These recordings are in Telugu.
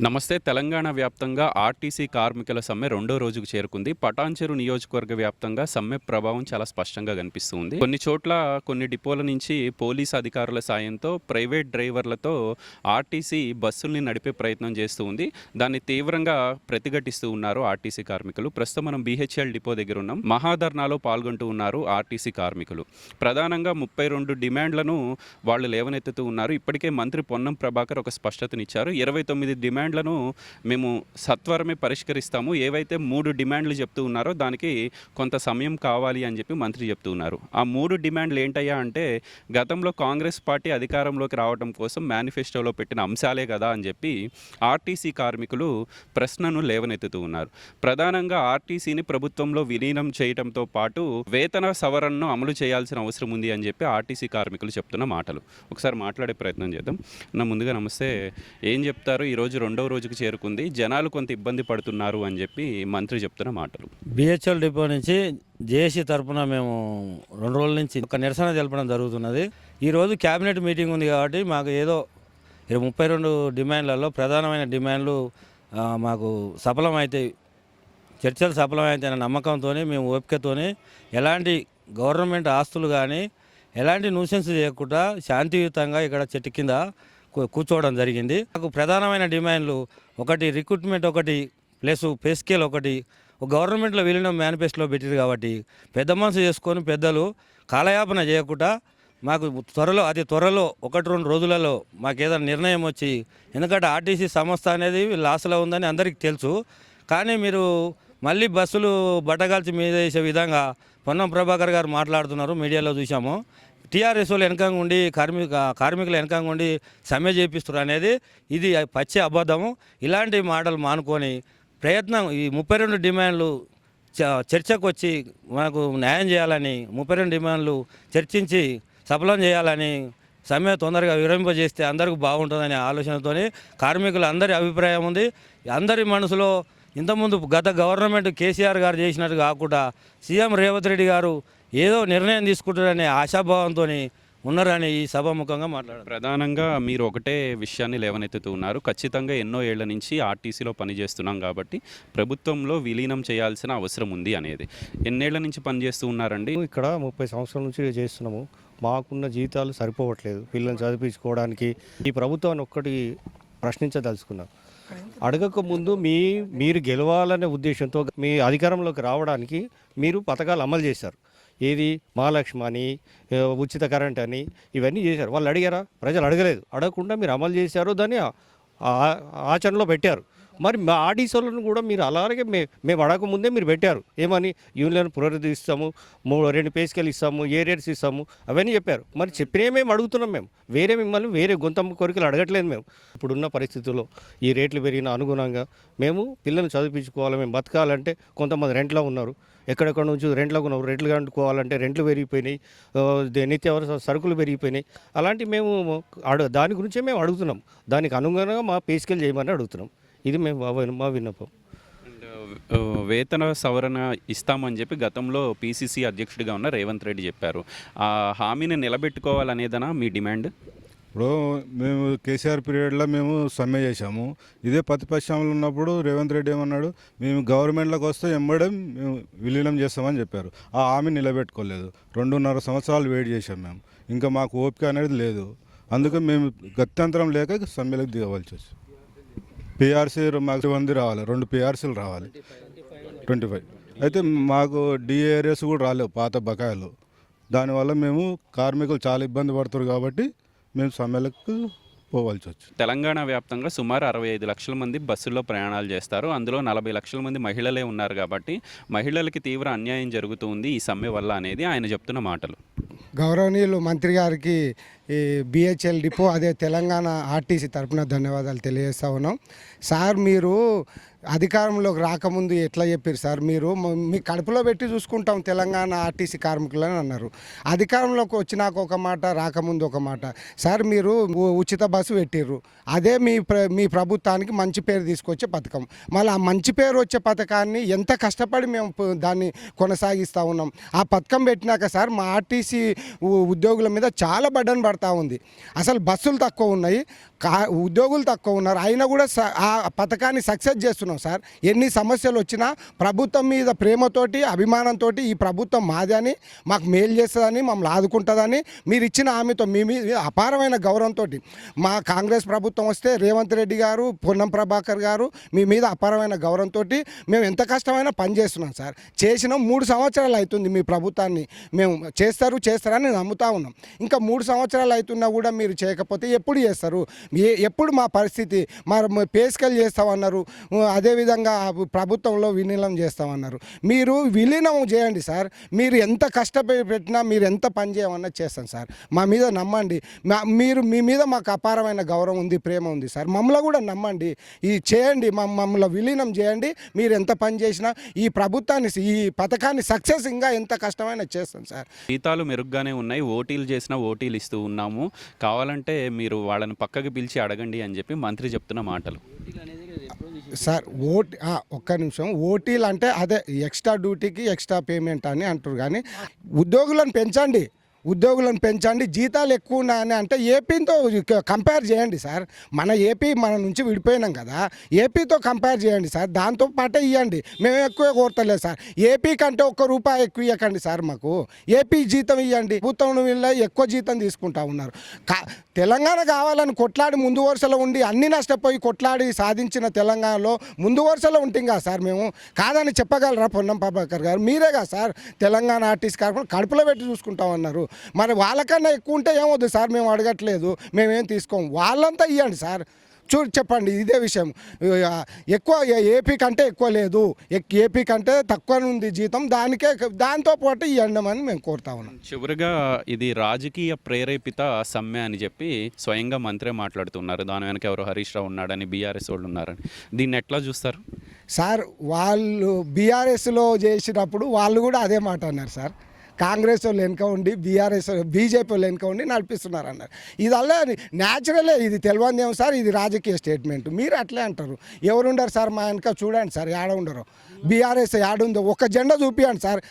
నమస్తే. తెలంగాణ వ్యాప్తంగా ఆర్టీసీ కార్మికుల సమ్మె రెండో రోజుకు చేరుకుంది. పటాన్చెరు నియోజకవర్గ వ్యాప్తంగా సమ్మె ప్రభావం చాలా స్పష్టంగా కనిపిస్తుంది. కొన్ని చోట్ల కొన్ని డిపోల నుంచి పోలీసు అధికారుల సాయంతో ప్రైవేట్ డ్రైవర్లతో ఆర్టీసీ బస్సుల్ని నడిపే ప్రయత్నం చేస్తూ ఉంది. దాన్ని తీవ్రంగా ప్రతిఘటిస్తూ ఉన్నారు ఆర్టీసీ కార్మికులు. ప్రస్తుతం మనం బీహెచ్ఎల్ డిపో దగ్గర ఉన్నాం. మహాధర్నాలో పాల్గొంటూ ఉన్నారు ఆర్టీసీ కార్మికులు. ప్రధానంగా 32 డిమాండ్లను వాళ్ళు లేవనెత్తుతూ ఉన్నారు. ఇప్పటికే మంత్రి పొన్నం ప్రభాకర్ ఒక స్పష్టతనిచ్చారు. 29 డిమాండ్లను మేము సత్వరమే పరిష్కరిస్తాము. ఏవైతే 3 డిమాండ్లు చెప్తూ ఉన్నారో దానికి కొంత సమయం కావాలి అని చెప్పి మంత్రి చెప్తూ ఉన్నారు. ఆ 3 డిమాండ్లు ఏంటయ్యా అంటే, గతంలో కాంగ్రెస్ పార్టీ అధికారంలోకి రావడం కోసం మేనిఫెస్టోలో పెట్టిన అంశాలే కదా అని చెప్పి ఆర్టీసీ కార్మికులు ప్రశ్నను లేవనెత్తుతూ ఉన్నారు. ప్రధానంగా ఆర్టీసీని ప్రభుత్వంలో విలీనం చేయడంతో పాటు వేతన సవరణను అమలు చేయాల్సిన అవసరం ఉంది అని చెప్పి ఆర్టీసీ కార్మికులు చెప్తున్న మాటలు. ఒకసారి మాట్లాడే ప్రయత్నం చేద్దాం. ముందుగా నమస్తే. ఏం చెప్తారు? ఈరోజు రెండవ రోజుకు చేరుకుంది. జనాలు కొంత ఇబ్బంది పడుతున్నారు అని చెప్పి మంత్రి చెప్తున్న మాటలు. బిహెచ్ఎల్ డిపో నుంచి జేఏసీ తరఫున మేము 2 రోజుల నుంచి ఒక నిరసన తెలపడం జరుగుతున్నది. ఈరోజు క్యాబినెట్ మీటింగ్ ఉంది కాబట్టి మాకు ఏదో 32 డిమాండ్లలో ప్రధానమైన డిమాండ్లు మాకు సఫలమవుతాయి, చర్చలు సఫలమవుతాయన్న నమ్మకంతో మేము ఓపికతో ఎలాంటి గవర్నమెంట్ ఆస్తులు కానీ ఎలాంటి న్యూసెన్స్ చేయకుండా శాంతియుతంగా ఇక్కడ చెట్టు కింద కూర్చోవడం జరిగింది. నాకు ప్రధానమైన డిమాండ్లు ఒకటి రిక్రూట్మెంట్, ఒకటి ప్లస్ పే స్కేల్, ఒకటి గవర్నమెంట్లో విలీనం మేనిఫెస్టోలో పెట్టారు కాబట్టి పెద్ద మనసు చేసుకొని పెద్దలు కాలయాపన చేయకుండా మాకు అతి త్వరలో 1-2 రోజులలో మాకు ఏదైనా నిర్ణయం వచ్చి, ఎందుకంటే ఆర్టీసీ సంస్థ అనేది లాస్లో ఉందని అందరికీ తెలుసు. కానీ మీరు మళ్ళీ బస్సులు బట్టగాల్చి మీద వేసే విధంగా పొన్నం ప్రభాకర్ గారు మాట్లాడుతున్నారు, మీడియాలో చూసాము. టీఆర్ఎస్ వాళ్ళు వెనకంగా ఉండి కార్మికులు వెనకంగా ఉండి సమ్మె చేపిస్తారు అనేది ఇది పచ్చి అబద్ధము. ఇలాంటి మాటలు మానుకొని ప్రయత్నం ఈ 32 డిమాండ్లు చర్చకు వచ్చి మనకు న్యాయం చేయాలని, 32 డిమాండ్లు చర్చించి సఫలం చేయాలని, సమ్మె తొందరగా విరమింపజేస్తే అందరికీ బాగుంటుందనే ఆలోచనతో కార్మికులు అందరి అభిప్రాయం ఉంది. అందరి మనసులో ఇంతకుముందు గత గవర్నమెంట్ కేసీఆర్ గారు చేసినట్టు కాకుండా సీఎం రేవంత్ రెడ్డి గారు ఏదో నిర్ణయం తీసుకుంటారనే ఆశాభావంతో ఉన్నారని ఈ సభాముఖంగా మాట్లాడారు. ప్రధానంగా మీరు ఒకటే విషయాన్ని లేవనెత్తుతూ ఉన్నారు. ఖచ్చితంగా ఎన్నో ఏళ్ల నుంచి ఆర్టీసీలో పనిచేస్తున్నాం కాబట్టి ప్రభుత్వంలో విలీనం చేయాల్సిన అవసరం ఉంది అనేది. ఎన్నేళ్ల నుంచి పనిచేస్తూ ఉన్నారండి? ఇక్కడ 30 సంవత్సరాల నుంచి చేస్తున్నాము. మాకున్న జీతాలు సరిపోవట్లేదు పిల్లల్ని చదివించుకోవడానికి. ఈ ప్రభుత్వాన్ని ఒక్కటి ప్రశ్నించదలుచుకున్నాం. అడగక ముందు మీరు గెలవాలనే ఉద్దేశంతో మీ అధికారంలోకి రావడానికి మీరు పథకాలు అమలు చేశారు. ఏది మహాలక్ష్మి అని, ఉచిత కరెంట్ అని, ఇవన్నీ చేశారు. వాళ్ళు అడిగారా? ప్రజలు అడగలేదు. అడగకుండా మీరు అమలు చేశారు, దాన్ని ఆచరణలో పెట్టారు. మరి మా ఆర్టీసీలను కూడా మీరు అలాగే మేము అడగకముందే మీరు పెట్టారు. ఏమని? యూనియన్ పునరుద్ధరిస్తాము, 2 పే స్కేల్ ఇస్తాము, ఏరియర్స్ ఇస్తాము, అవన్నీ చెప్పారు. మరి చెప్పినే మేము అడుగుతున్నాం. మేము మిమ్మల్ని వేరే గొంతమ్మ కోరికలు అడగట్లేదు. మేము ఇప్పుడున్న పరిస్థితుల్లో ఈ రేట్లు పెరిగిన అనుగుణంగా మేము పిల్లల్ని చదివించుకోవాలి, మేము బతకాలంటే కొంతమంది రెంట్లో ఉన్నారు, ఎక్కడెక్కడ నుంచి రెంట్లకు ఉన్నారు. రెంట్లు కంటుకోవాలంటే రెంట్లు పెరిగిపోయినాయి, నిత్యావసర సరుకులు పెరిగిపోయినాయి. అలాంటి మేము దాని గురించే మేము అడుగుతున్నాం. దానికి అనుగుణంగా మా పే స్కేల్ చేయమని అడుగుతున్నాం. ఇది మా విన్నపం. వేతన సవరణ ఇస్తామని చెప్పి గతంలో పీసీసీ అధ్యక్షుడిగా ఉన్న రేవంత్ రెడ్డి చెప్పారు. ఆ హామీని నిలబెట్టుకోవాలనేదనా మీ డిమాండ్? ఇప్పుడు మేము కేసీఆర్ పీరియడ్లో మేము సమ్మె చేశాము. ఇదే ప్రతిపక్షంలో ఉన్నప్పుడు రేవంత్ రెడ్డి ఏమన్నాడు, మేము గవర్నమెంట్లోకి వస్తే ఎంబడే మేము విలీనం చేస్తామని చెప్పారు. ఆ హామీ నిలబెట్టుకోలేదు. 2.5 సంవత్సరాలు వెయిట్ చేశాం మేము. ఇంకా మాకు ఓపిక అనేది లేదు. అందుకే మేము గత్యంతరం లేక సమ్మెలకు దిగవలసి వచ్చింది. పిఆర్సీ మాకు 100 రావాలి, 2 పిఆర్సీలు రావాలి, 25. అయితే మాకు డిఏఆర్ఎస్ కూడా రాలేవు, పాత బకాయిలు. దానివల్ల మేము కార్మికులు చాలా ఇబ్బంది పడుతున్నారు కాబట్టి మేము సమ్మెలకు పోవాల్సి వచ్చింది. తెలంగాణ వ్యాప్తంగా సుమారు 65 లక్షల మంది బస్సుల్లో ప్రయాణాలు చేస్తారు. అందులో 40 లక్షల మంది మహిళలే ఉన్నారు కాబట్టి మహిళలకి తీవ్ర అన్యాయం జరుగుతుంది ఈ సమ్మె వల్ల అనేది ఆయన చెప్తున్న మాటలు. గౌరవనీయులు మంత్రి గారికి ఈ బిహెచ్ఎల్ డిపో అదే తెలంగాణ ఆర్టీసీ తరఫున ధన్యవాదాలు తెలియజేస్తూ ఉన్నాం. సార్, మీరు అధికారంలోకి రాకముందు ఎట్లా చెప్పారు సార్? మీరు మీ కడుపులో పెట్టి చూసుకుంటాం తెలంగాణ ఆర్టీసీ కార్మికులని అన్నారు. అధికారంలోకి వచ్చినాక ఒక మాట, రాకముందు ఒక మాట. సార్, మీరు ఉచిత బస్సు పెట్టిర్రు, అదే మీ ప్రభుత్వానికి మంచి పేరు తీసుకొచ్చే పథకం. మళ్ళీ ఆ మంచి పేరు వచ్చే పథకాన్ని ఎంత కష్టపడి మేము దాన్ని కొనసాగిస్తూ ఉన్నాం. ఆ పథకం పెట్టినాక సార్ మా ఆర్టీసీ ఉద్యోగుల మీద చాలా బర్డన్ పడుతుంది పడతా ఉంది. అసలు బస్సులు తక్కువ ఉన్నాయి, ఉద్యోగులు తక్కువ ఉన్నారు, అయినా కూడా ఆ పథకాన్ని సక్సెస్ చేస్తున్నాం సార్. ఎన్ని సమస్యలు వచ్చినా ప్రభుత్వం మీద ప్రేమతోటి అభిమానంతో ఈ ప్రభుత్వం మాది అని, మాకు మేలు చేస్తుందని, మమ్మల్ని ఆదుకుంటుందని మీరు ఇచ్చిన హామీతో మీ మీద అపారమైన గౌరవంతో మా కాంగ్రెస్ ప్రభుత్వం వస్తే రేవంత్ రెడ్డి గారు, పొన్నం ప్రభాకర్ గారు మీ మీద అపారమైన గౌరవంతో మేము ఎంత కష్టమైనా పనిచేస్తున్నాం సార్. చేసిన 3 సంవత్సరాలు అవుతుంది మీ ప్రభుత్వాన్ని మేము చేస్తారని నమ్ముతా ఉన్నాం. ఇంకా 3 సంవత్సరాలు అవుతున్నా కూడా మీరు చేయకపోతే ఎప్పుడు చేస్తారు? ఎప్పుడు మా పరిస్థితి? మరి పే స్కేల్ చేస్తామన్నారు, అదేవిధంగా ప్రభుత్వంలో విలీనం చేస్తామన్నారు. మీరు విలీనం చేయండి సార్. మీరు ఎంత కష్టపెట్టినా, మీరు ఎంత పని చేయమన్నా చేస్తాం సార్. మా మీద నమ్మండి. మీ మీద మాకు అపారమైన గౌరవం ఉంది, ప్రేమ ఉంది సార్. మమ్మల్ని కూడా నమ్మండి. ఈ చేయండి, మమ్మల్ని విలీనం చేయండి. మీరు ఎంత పని చేసినా ఈ ప్రభుత్వాన్ని, ఈ పథకాన్ని సక్సెస్ ఇంకా ఎంత కష్టమైనా చేస్తాం సార్. జీతాలు మెరుగ్గానే ఉన్నాయి, ఓటీలు చేసినా ఓటీలు ఇస్తూ ఉన్నాము, కావాలంటే మీరు వాళ్ళని పక్కకి పిలిచి అడగండి అని చెప్పి మంత్రి చెప్తున్న మాటలు. సార్ ఒక్క నిమిషం. ఓటీలు అంటే అదే ఎక్స్ట్రా డ్యూటీకి ఎక్స్ట్రా పేమెంట్ అని అంటారు, కానీ ఉద్యోగులను పెంచండి, జీతాలు ఎక్కువ ఉన్నాయని అంటే ఏపీతో కంపేర్ చేయండి సార్. మన ఏపీ మన నుంచి విడిపోయినాం కదా, ఏపీతో కంపేర్ చేయండి సార్. దాంతో పాటే ఇవ్వండి. మేము ఎక్కువ కోరతలేదు సార్. ఏపీ కంటే ₹1 ఎక్కువ ఇవ్వకండి సార్. మాకు ఏపీ జీతం ఇవ్వండి. ప్రభుత్వం వీళ్ళ ఎక్కువ జీతం తీసుకుంటా ఉన్నారు. తెలంగాణ కావాలని కొట్లాడి ముందు వరుసలో ఉండి అన్ని నష్టపోయి కొట్లాడి సాధించిన తెలంగాణలో ముందు వరుసలో ఉంటాం కదా సార్. మేము కాదని చెప్పగలరా పొన్నం ప్రభాకర్ గారు? మీరే కదా సార్ తెలంగాణ ఆర్టీసీ కార్పొరేషన్ కడుపులో పెట్టి చూసుకుంటామన్నారు. మరి వాళ్ళకన్నా ఎక్కువ ఉంటే ఏమవుద్దు సార్? మేము అడగట్లేదు, మేమేం తీసుకోము. వాళ్ళంతా ఇవ్వండి సార్. చెప్పండి ఇదే విషయం. ఎక్కువ ఏపీ కంటే ఎక్కువ లేదు, ఏపీ కంటే తక్కువ ఉంది జీతం, దాంతో పాటు ఇవ్వండి అని మేము కోరుతా ఉన్నాం. చివరిగా ఇది రాజకీయ ప్రేరేపిత సమ్మె అని చెప్పి స్వయంగా మంత్రే మాట్లాడుతున్నారు. దాని వెనక ఎవరో హరీష్ రావు ఉన్నాడని, బీఆర్ఎస్ వాళ్ళు ఉన్నారని. దీన్ని ఎట్లా చూస్తారు సార్? వాళ్ళు బీఆర్ఎస్లో చేసినప్పుడు వాళ్ళు కూడా అదే మాట అన్నారు సార్. కాంగ్రెస్ వాళ్ళు వెనుక ఉండి బీజేపీ వాళ్ళు వెనుక ఉండి నడిపిస్తున్నారు అన్నారు. ఇదల్లా న్యాచురలే, ఇది తెలియదు ఏమో సార్. ఇది రాజకీయ స్టేట్మెంట్. మీరు అట్లే అంటారు. ఎవరుండరు సార్ మా వెనుక? చూడండి సార్, ఏడ ఉండరు. బీఆర్ఎస్ ఏడుందో ఒక జెండా చూపించండి సార్.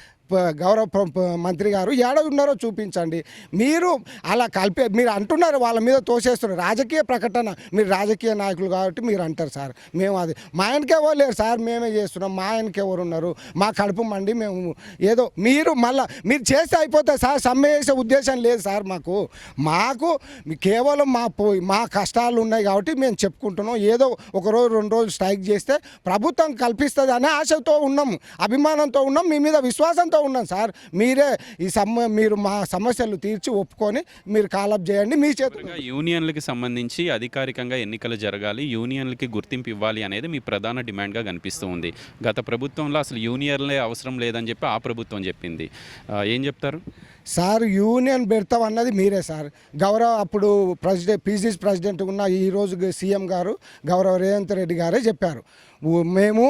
గౌరవ మంత్రి గారు ఏడ ఉన్నారో చూపించండి. మీరు అలా మీరు అంటున్నారు, వాళ్ళ మీద తోసేస్తున్నారు. రాజకీయ ప్రకటన, మీరు రాజకీయ నాయకులు కాబట్టి మీరు అంటారు సార్. మేము అది మా ఆయనకి ఎవరు లేరు సార్, మేమే చేస్తున్నాం. మా ఆయనకి ఎవరు ఉన్నారు? మా కడుపు మండి మేము ఏదో మీరు మీరు చేస్తే అయిపోతుంది సార్. సమ్మె చేసే ఉద్దేశం లేదు సార్ మాకు కేవలం మా కష్టాలు ఉన్నాయి కాబట్టి మేము చెప్పుకుంటున్నాం. ఏదో 1 రోజు 2 రోజులు స్ట్రైక్ చేస్తే ప్రభుత్వం కల్పిస్తుంది అనే ఆశతో ఉన్నాము, అభిమానంతో ఉన్నాం, మీ మీద విశ్వాసంతో ఉన్నాం సార్. మీరే మీరు మా సమస్యలు తీర్చి ఒప్పుకొని మీరు కాలప్ చేయండి. మీ చేతులు యూనియన్లకి సంబంధించి అధికారికంగా ఎన్నికలు జరగాలి, యూనియన్లకి గుర్తింపు ఇవ్వాలి అనేది మీ ప్రధాన డిమాండ్గా కనిపిస్తూ ఉంది. గత ప్రభుత్వంలో అసలు యూనియన్లే అవసరం లేదని చెప్పి ఆ ప్రభుత్వం చెప్పింది. ఏం చెప్తారు సార్? యూనియన్ పెడతాం అన్నది మీరే సార్. అప్పుడు పీసీసీ ప్రెసిడెంట్ ఉన్న ఈరోజు సీఎం గారు గౌరవ రేవంత్ రెడ్డి గారే చెప్పారు. మేము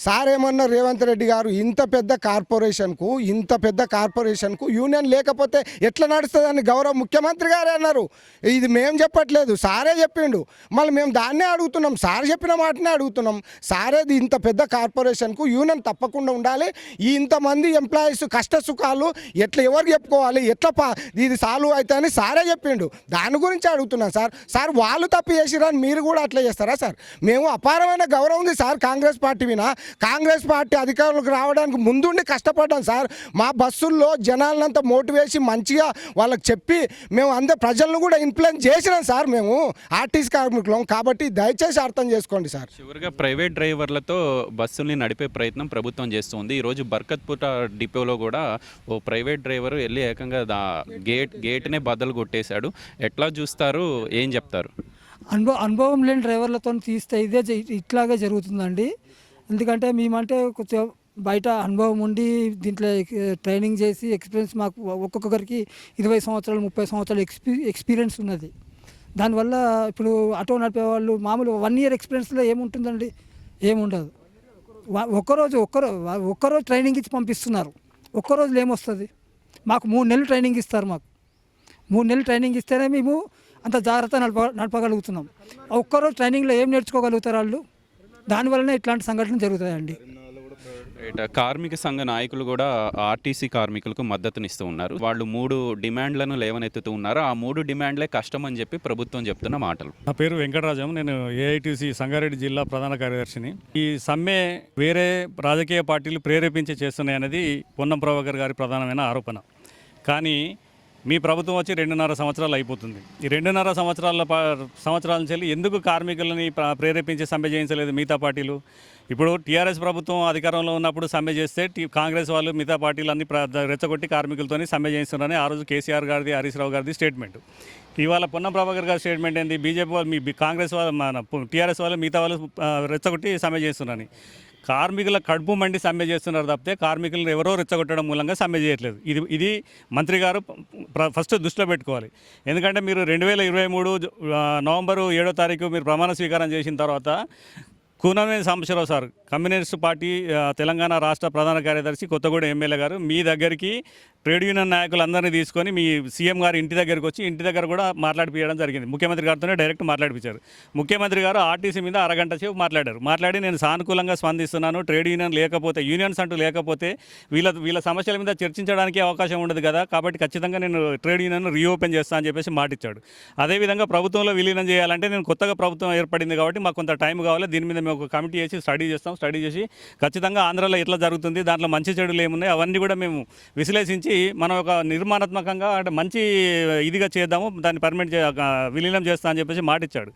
సార్ ఏమన్నా రేవంత్ రెడ్డి గారు ఇంత పెద్ద కార్పొరేషన్కు యూనియన్ లేకపోతే ఎట్లా నడుస్తుందని గౌరవ ముఖ్యమంత్రి గారే అన్నారు. ఇది మేము చెప్పట్లేదు, సారే చెప్పిండు. మళ్ళీ మేము దాన్నే అడుగుతున్నాం, సార్ చెప్పిన మాటనే అడుగుతున్నాం. సారేది ఇంత పెద్ద కార్పొరేషన్కు యూనియన్ తప్పకుండా ఉండాలి. ఇంతమంది ఎంప్లాయీస్ కష్ట సుఖాలు ఎవరు చెప్పుకోవాలి, ఇది సాల్వ్ అవుతాయి అని సారే చెప్పిండు. దాని గురించి అడుగుతున్నాం సార్. వాళ్ళు తప్పు చేసిరని మీరు కూడా అట్లా చేస్తారా సార్? మేము అపారమైన గౌరవం ఉంది సార్ కాంగ్రెస్ పార్టీ వినా. కాంగ్రెస్ పార్టీ అధికారులకు రావడానికి ముందుండి కష్టపడ్డాం సార్. మా బస్సుల్లో జనాలంతా మోటివేసి మంచిగా వాళ్ళకి చెప్పి మేము అందరు ప్రజలను కూడా ఇన్ఫ్లుయెన్స్ చేసినాం సార్. మేము ఆర్టీసీ కార్మికులం కాబట్టి దయచేసి అర్థం చేసుకోండి సార్. చివరిగా ప్రైవేట్ డ్రైవర్లతో బస్సుల్ని నడిపే ప్రయత్నం ప్రభుత్వం చేస్తుంది. ఈరోజు బర్కత్పుర డిపోలో కూడా ఓ ప్రైవేట్ డ్రైవర్ వెళ్ళి ఏకంగా గేట్నే బద్దలు కొట్టేశాడు. ఎట్లా చూస్తారు, ఏం చెప్తారు? అనుభవం లేని డ్రైవర్లతో తీస్తే ఇట్లాగే జరుగుతుందండి. ఎందుకంటే మేమంటే కొంచెం బయట అనుభవం ఉండి దీంట్లో ట్రైనింగ్ చేసి ఎక్స్పీరియన్స్ మాకు ఒక్కొక్కరికి 20 సంవత్సరాలు 30 సంవత్సరాలు ఎక్స్పీరియన్స్ ఉన్నది. దానివల్ల ఇప్పుడు ఆటో నడిపే వాళ్ళు మామూలు 1 ఇయర్ ఎక్స్పీరియన్స్లో ఏముంటుందండి? ఏముండదు. ఒక్కరోజు ట్రైనింగ్ ఇచ్చి పంపిస్తున్నారు. ఒక్కరోజులో ఏమొస్తుంది? మాకు 3 నెలలు ట్రైనింగ్ ఇస్తారు. మాకు 3 నెలలు ట్రైనింగ్ ఇస్తేనే మేము అంత జాగ్రత్త నడపగలుగుతున్నాం. ఒక్కరోజు ట్రైనింగ్లో ఏం నేర్చుకోగలుగుతారు వాళ్ళు? దానివల్లనే ఇట్లాంటి సంఘటనలు జరుగుతాయండి. రైట్. కార్మిక సంఘ నాయకులు కూడా ఆర్టీసీ కార్మికులకు మద్దతునిస్తూ ఉన్నారు. వాళ్ళు 3 డిమాండ్లను లేవనెత్తుతూ ఉన్నారు. ఆ 3 డిమాండ్లే కష్టం అని చెప్పి ప్రభుత్వం చెప్తున్న మాటలు. నా పేరు వెంకటరాజం. నేను ఏఐటీసీ సంగారెడ్డి జిల్లా ప్రధాన కార్యదర్శిని. ఈ సమ్మె వేరే రాజకీయ పార్టీలు ప్రేరేపించి చేస్తున్నాయనేది పొన్నం ప్రభాకర్ గారి ప్రధానమైన ఆరోపణ. కానీ మీ ప్రభుత్వం వచ్చి 2.5 సంవత్సరాలు అయిపోతుంది. ఈ 2.5 సంవత్సరాల నుంచి ఎందుకు కార్మికులని ప్రేరేపించి సమ్మె చేయించలేదు మిగతా పార్టీలు? ఇప్పుడు టీఆర్ఎస్ ప్రభుత్వం అధికారంలో ఉన్నప్పుడు సమ్మె చేస్తే కాంగ్రెస్ వాళ్ళు మిగతా పార్టీలన్నీ రెచ్చగొట్టి కార్మికులతోని సమ్మె చేయిస్తున్నారని ఆ రోజు కేసీఆర్ గారిది, హరీష్ రావు గారిది స్టేట్మెంట్. ఇవాళ పొన్నం ప్రభాకర్ గారి స్టేట్మెంట్ ఏంది? బీజేపీ వాళ్ళు, మీ కాంగ్రెస్ వాళ్ళు, మన టీఆర్ఎస్ వాళ్ళు మిగతా వాళ్ళు రెచ్చగొట్టి సమ్మె చేస్తున్నారని. కార్మికుల కడుపు మండి సమ్మె చేస్తున్నారు తప్పితే కార్మికులను ఎవరో రెచ్చగొట్టడం మూలంగా సమ్మె చేయట్లేదు. ఇది మంత్రి గారు ఫస్ట్ దృష్టిలో పెట్టుకోవాలి. ఎందుకంటే మీరు 2023 నవంబరు 7వ తారీఖు మీరు ప్రమాణ స్వీకారం చేసిన తర్వాత Kunamneni Sambasivarao sir, communist party Telangana రాష్ట్ర ప్రధాన కార్యదర్శి, కొత్తగూడెం ఎమ్మెల్యే గారు మీ దగ్గరికి ట్రేడ్ యూనియన్ నాయకులందరినీ తీసుకొని మీ సీఎం గారు ఇంటి దగ్గరికి వచ్చి ఇంటి దగ్గర కూడా మాట్లాడిపించడం జరిగింది. ముఖ్యమంత్రి గారితోనే డైరెక్ట్ మాట్లాడిపించారు. ముఖ్యమంత్రి గారు ఆర్టీసీ మీద అరగంట సేపు మాట్లాడి నేను సానుకూలంగా స్పందిస్తున్నాను, ట్రేడ్ యూనియన్ లేకపోతే, యూనియన్స్ అంటూ లేకపోతే వీళ్ళ సమస్యల మీద చర్చించడానికి అవకాశం ఉండదు కదా, కాబట్టి ఖచ్చితంగా నేను ట్రేడ్ యూనియన్ రీఓపెన్ చేస్తాను అని చెప్పేసి మాటిచ్చాడు. అదేవిధంగా ప్రభుత్వంలో విలీనం చేయాలంటే నేను కొత్తగా ప్రభుత్వం ఏర్పడింది కాబట్టి మాకు కొంత టైం కావాలి, దీని మీద మేము ఒక కమిటీ చేసి స్టడీ చేసి ఖచ్చితంగా ఆంధ్రాలో ఎట్లా జరుగుతుంది, దాంట్లో మంచి చెడులు ఏమున్నాయి అవన్నీ కూడా మేము విశ్లేషించి మనం ఒక నిర్మాణాత్మకంగా అంటే మంచి ఇదిగా చేద్దాము, దాన్ని పర్మిట్ విలీనం చేస్తా అని చెప్పేసి మాటిచ్చాడు.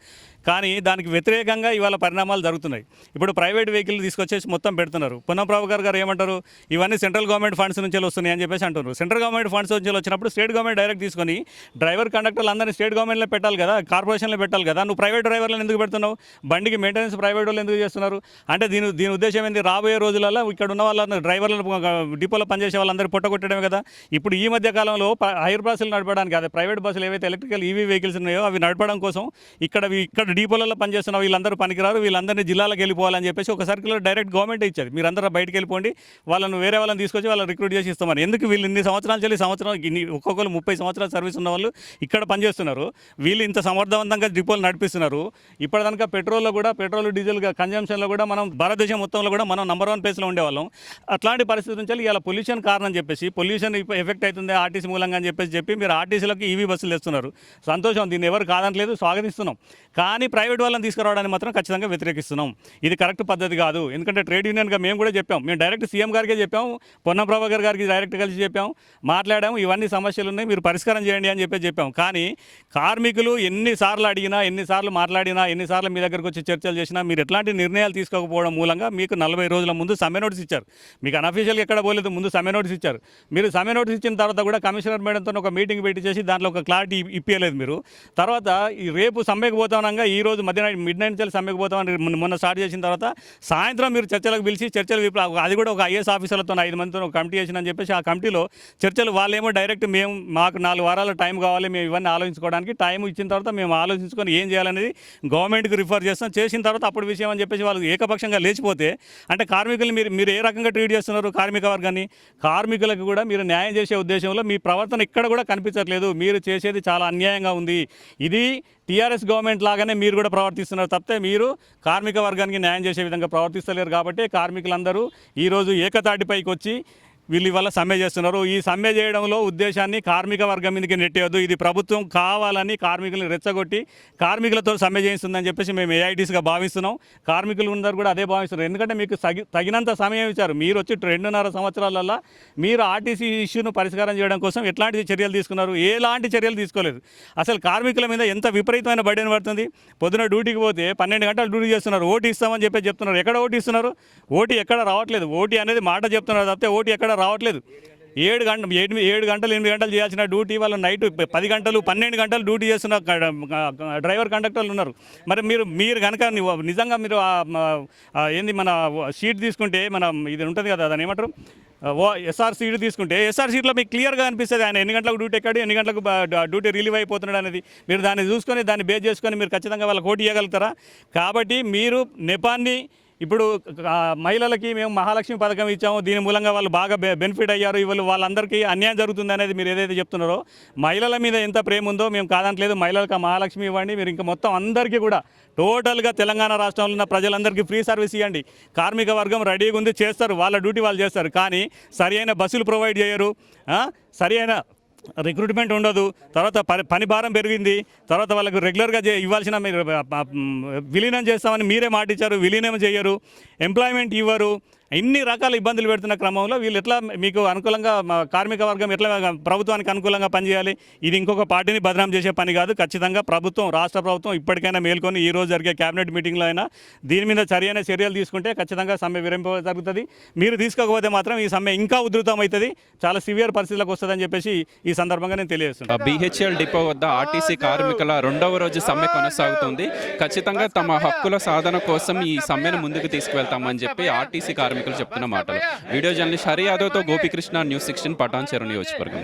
కానీ దానికి వ్యతిరేకంగా ఇవాళ పరిణామాలు జరుగుతున్నాయి. ఇప్పుడు ప్రైవేట్ వెహికల్ తీసుకొచ్చేసి మొత్తం పెడుతున్నారు. పొన్నం ప్రభాకర్ గారు ఏమంటారు? ఇవన్నీ సెంట్రల్ గవర్నమెంట్ ఫండ్స్ నుంచి వస్తున్నాయి అని చెప్పేసి అంటున్నారు. సెంట్రల్ గవర్నమెంట్ ఫండ్స్ నుంచి వచ్చినప్పుడు స్టేట్ గవర్నమెంట్ డైరెక్ట్ తీసుకొని డ్రైవర్ కండక్టర్లు అందరినీ స్టేట్ గవర్నమెంట్లో పెట్టాలి కదా, కార్పొరేషన్లో పెట్టాలి కదా. నువ్వు ప్రైవేట్ డ్రైవర్లను ఎందుకు పెడుతున్నావు? బండికి మెయింటెనెన్స్ ప్రైవేట్ వాళ్ళు ఎందుకు చేస్తున్నారు? అంటే దీని ఉద్దేశం ఏంది? రాబోయే రోజులలో ఇక్కడ ఉన్న వాళ్ళ డ్రైవర్లను డిపోలో పనిచేసే వాళ్ళందరూ పొట్టగొట్టడమే కదా. ఇప్పుడు ఈ మధ్య కాలంలో హైర్ బస్సులు నడపడానికి, అదే ప్రైవేట్ బస్సులు ఏవైతే ఎలక్ట్రికల్ ఈవీ వెహికల్స్ ఉన్నాయో అవి నడపడం కోసం ఇక్కడ డిపోలలో పనిచేస్తున్న వీళ్ళందరూ పనికిరారు, వీళ్ళందరినీ జిల్లాలకు వెళ్ళిపోవాలని చెప్పేసి ఒక సర్క్యులర్ డైరెక్ట్ గవర్నమెంట్ ఇచ్చేది. మీరందరూ బయటకు వెళ్ళిపోండి, వాళ్ళని వేరే వాళ్ళని తీసుకొచ్చి వాళ్ళని రిక్రూట్ చేసి ఇస్తామని. ఎందుకు? వీళ్ళు ఇన్ని సంవత్సరాలు ఒక్కొక్కరు 30 సంవత్సరాల సర్వీస్ ఉన్న వాళ్ళు ఇక్కడ పనిచేస్తున్నారు. వీళ్ళు ఇంత సమర్థవంతంగా డిపోలు నడిపిస్తున్నారు. ఇప్పటిదాకా పెట్రోల్ డీజిల్ కన్జంప్షన్లో కూడా మనం భారతదేశం మొత్తంలో కూడా మనం నెంబర్ 1 ప్లేస్లో ఉండేవాళ్ళం. అట్లాంటి పరిస్థితి నుంచి ఇలా పొల్యూషన్ కారణం చెప్పేసి, పొల్యూషన్ ఎఫెక్ట్ అవుతుంది ఆర్టీసీ మూలంగా అని చెప్పి మీరు ఆర్టీసీలోకి ఈవీ బస్సులు తెస్తున్నారు. సంతోషం, దీన్ని ఎవరు కాదనట్లేదు, స్వాగతిస్తున్నాం. కానీ ప్రైవేట్ వాళ్ళని తీసుకురావడానికి మాత్రం ఖచ్చితంగా వ్యతిరేకిస్తున్నాం. ఇది కరెక్ట్ పద్ధతి కాదు. ఎందుకంటే ట్రేడ్ యూనియన్గా మేము కూడా చెప్పాం, మేము డైరెక్ట్ సీఎం గారికే చెప్పాము, పొన్నం ప్రభాకర్ గారికి డైరెక్ట్ కలిసి చెప్పాము, మాట్లాడాము, ఇవన్నీ సమస్యలు ఉన్నాయి, మీరు పరిష్కారం చేయండి అని చెప్పాం. కానీ కార్మికులు ఎన్నిసార్లు అడిగినా, ఎన్నిసార్లు మాట్లాడినా, ఎన్నిసార్లు మీ దగ్గరకు వచ్చి చర్చలు చేసినా మీరు ఎట్లాంటి నిర్ణయాలు తీసుకోకపోవడం మూలంగా మీకు 40 రోజుల ముందు సమ్మె నోటీస్ ఇచ్చారు. మీకు అనఫీషియల్గా ఎక్కడ పోలేదు, ముందు సమ్మె నోటీస్ ఇచ్చారు. మీరు సమ్మె నోటీస్ ఇచ్చిన తర్వాత కూడా కమిషనర్ మేడంతో ఒక మీటింగ్ పెట్టి చేసి దాంట్లో ఒక క్లారిటీ ఇప్పించలేదు మీరు. తర్వాత ఈ రేపు సమ్మెకు పోతామనగా ఈ రోజు మిడ్ నైట్ నుంచి సమ్మెకు పోతామని మొన్న స్టార్ట్ చేసిన తర్వాత సాయంత్రం మీరు చర్చలకు పిలిచి అది కూడా ఒక ఐఏఎస్ ఆఫీసర్లతో 5 మందితో ఒక కమిటీ చేసిందని చెప్పేసి ఆ కమిటీలో చర్చలు వాళ్ళేమో డైరెక్ట్ మాకు 4 వారాల టైం కావాలి, మేము ఇవన్నీ ఆలోచించుకోవడానికి టైం ఇచ్చిన తర్వాత మేము ఆలోచించుకొని ఏం చేయాలనేది గవర్నమెంట్కి రిఫర్ చేస్తాం. చేసిన తర్వాత అప్పుడు విషయం అని చెప్పేసి వాళ్ళు ఏకపక్షంగా లేచిపోతే అంటే కార్మికులు మీరు ఏ రకంగా ట్రీట్ చేస్తున్నారు? కార్మిక వర్గాన్ని, కార్మికులకు కూడా మీరు న్యాయం చేసే ఉద్దేశంలో మీ ప్రవర్తన ఇక్కడ కూడా కనిపించట్లేదు. మీరు చేసేది చాలా అన్యాయంగా ఉంది. ఇది టీఆర్ఎస్ గవర్నమెంట్ లాగానే మీరు కూడా ప్రవర్తిస్తున్నారు తప్పితే మీరు కార్మిక వర్గానికి న్యాయం చేసే విధంగా ప్రవర్తిస్తలేరు. కాబట్టి కార్మికులందరూ ఈరోజు ఏకతాటిపైకి వచ్చి వీళ్ళు ఇవాళ సమ్మె చేస్తున్నారు. ఈ సమ్మె చేయడంలో ఉద్దేశాన్ని కార్మిక వర్గం మీదకి నెట్టేయద్దు. ఇది ప్రభుత్వం కావాలని కార్మికులను రెచ్చగొట్టి కార్మికులతో సమ్మె చేయిస్తుందని చెప్పేసి మేము ఏఐటీసీగా భావిస్తున్నాం. కార్మికులు అందరూ కూడా అదే భావిస్తున్నారు. ఎందుకంటే మీకు తగినంత సమయం ఇచ్చారు. మీరు వచ్చి 2.5 సంవత్సరాలలో మీరు ఆర్టీసీ ఇష్యూను పరిష్కారం చేయడం కోసం ఎట్లాంటి చర్యలు తీసుకున్నారు? ఎలాంటి చర్యలు తీసుకోలేదు. అసలు కార్మికుల మీద ఎంత విపరీతమైన బర్డెన్ పడుతుంది. పొద్దున డ్యూటీకి పోతే 12 గంటలు డ్యూటీ చేస్తున్నారు. ఓటీ ఇస్తామని చెప్పి చెప్తున్నారు. ఎక్కడ ఓటీ ఇస్తున్నారు? ఓటీ ఎక్కడ రావట్లేదు. ఓటీ అనేది మాట చెప్తున్నారు తప్పితే ఓటీ ఎక్కడ రావట్లేదు. 7 గంటలు 8 గంటలు చేయాల్సిన డ్యూటీ వాళ్ళు నైట్ 10 గంటలు 12 గంటలు డ్యూటీ చేస్తున్న డ్రైవర్ కండక్టర్లు ఉన్నారు. మరి మీరు కనుక నిజంగా మీరు ఏంది మన షీట్ తీసుకుంటే ఇది ఉంటుంది కదా, దాన్ని ఏమంటారు, ఎస్ఆర్ సీట్ తీసుకుంటే ఎస్ఆర్ సీట్లో మీకు క్లియర్గా అనిపిస్తుంది ఆయన ఎన్ని గంటలకు డ్యూటీ ఎక్కాడు, ఎన్ని గంటలకు డ్యూటీ రిలీవ్ అయిపోతున్నాడు అనేది. మీరు దాన్ని చూసుకొని దాన్ని బేస్ చేసుకొని మీరు ఖచ్చితంగా వాళ్ళకి ఓటు ఇవ్వగలుగుతారా? కాబట్టి మీరు నెపాన్ని ఇప్పుడు మహిళలకి మేము మహాలక్ష్మి పథకం ఇచ్చాము, దీని మూలంగా వాళ్ళు బాగా బెనిఫిట్ అయ్యారు, ఇవాళ వాళ్ళందరికీ అన్యాయం జరుగుతుంది అనేది మీరు ఏదైతే చెప్తున్నారో, మహిళల మీద ఎంత ప్రేమ ఉందో మేము కాదంటలేదు. మహిళలకు ఆ మహాలక్ష్మి ఇవ్వండి, మీరు ఇంకా మొత్తం అందరికీ కూడా టోటల్గా తెలంగాణ రాష్ట్రంలో ఉన్న ప్రజలందరికీ ఫ్రీ సర్వీస్ ఇవ్వండి. కార్మిక వర్గం రెడీగా ఉంది, చేస్తారు, వాళ్ళ డ్యూటీ వాళ్ళు చేస్తారు. కానీ సరి అయిన బస్సులు ప్రొవైడ్ చేయరు, సరి అయిన రిక్రూట్మెంట్ ఉండదు, తర్వాత పని భారం పెరిగింది, తర్వాత వాళ్ళకు రెగ్యులర్గా ఇవ్వాల్సిన మీరు విలీనం చేస్తామని మీరే మాట ఇచ్చారు, విలీనం చేయరు, ఎంప్లాయ్మెంట్ ఇవ్వరు. ఇన్ని రకాల ఇబ్బందులు పెడుతున్న క్రమంలో వీళ్ళు ఎట్లా మీకు అనుకూలంగా కార్మిక వర్గం ఎట్లా ప్రభుత్వానికి అనుకూలంగా పనిచేయాలి? ఇది ఇంకొక పార్టీని బదనాం చేసే పని కాదు. ఖచ్చితంగా ప్రభుత్వం, రాష్ట్ర ప్రభుత్వం ఇప్పటికైనా మేల్కొని ఈ రోజు జరిగే కేబినెట్ మీటింగ్లో అయినా దీని మీద సరైన చర్యలు తీసుకుంటే ఖచ్చితంగా సమ్మె విరమింప జరుగుతుంది. మీరు తీసుకోకపోతే మాత్రం ఈ సమ్మె ఇంకా ఉధృతం అవుతుంది, చాలా సివియర్ పరిస్థితులకు వస్తుందని చెప్పేసి ఈ సందర్భంగా నేను తెలియజేస్తున్నాను. BHL డిపో వద్ద ఆర్టీసీ కార్మికుల రెండవ రోజు సమ్మె కొనసాగుతుంది. ఖచ్చితంగా తమ హక్కుల సాధన కోసం ఈ సమ్మెను ముందుకు తీసుకువెళ్తామని చెప్పి ఆర్టీసీ కార్మికులు చెప్తున్న మాటలు. వీడియో జర్నలిస్ట్ హరి యాదవ్తో గోపికృష్ణ, న్యూస్ 16 పటాన్చెరు నియోజకవర్గం.